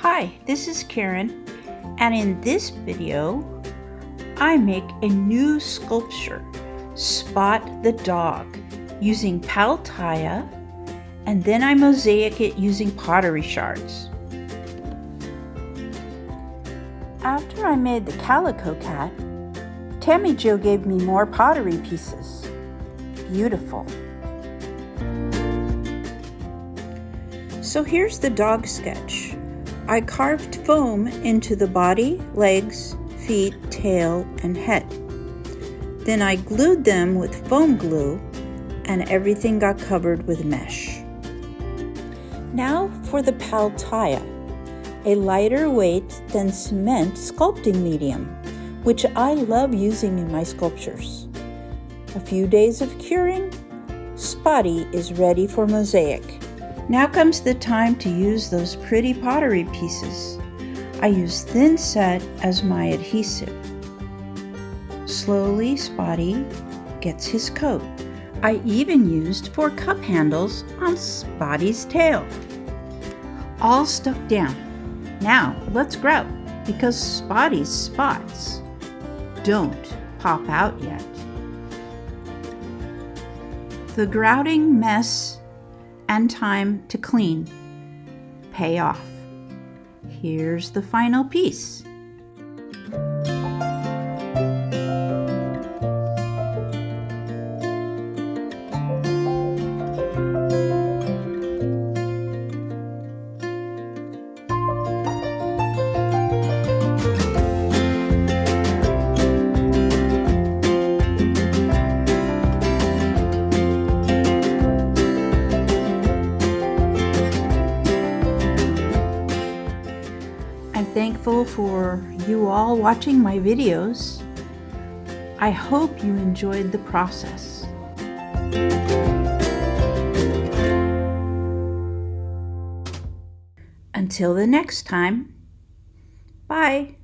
Hi, this is Karen, and in this video, I make a new sculpture, Spot the Dog, using Pal Tiya, and then I mosaic it using pottery shards. After I made the calico cat, Tammy Jo gave me more pottery pieces. Beautiful. So here's the dog sketch. I carved foam into the body, legs, feet, tail, and head. Then I glued them with foam glue and everything got covered with mesh. Now for the Pal Tiya, a lighter weight than cement sculpting medium, which I love using in my sculptures. A few days of curing, Spotty is ready for mosaic. Now comes the time to use those pretty pottery pieces. I use thin set as my adhesive. Slowly, Spotty gets his coat. I even used 4 cup handles on Spotty's tail. All stuck down. Now let's grout, because Spotty's spots don't pop out yet. The grouting mess and time to clean pay off. Here's the final piece. I'm thankful for you all watching my videos. I hope you enjoyed the process. Until the next time, bye.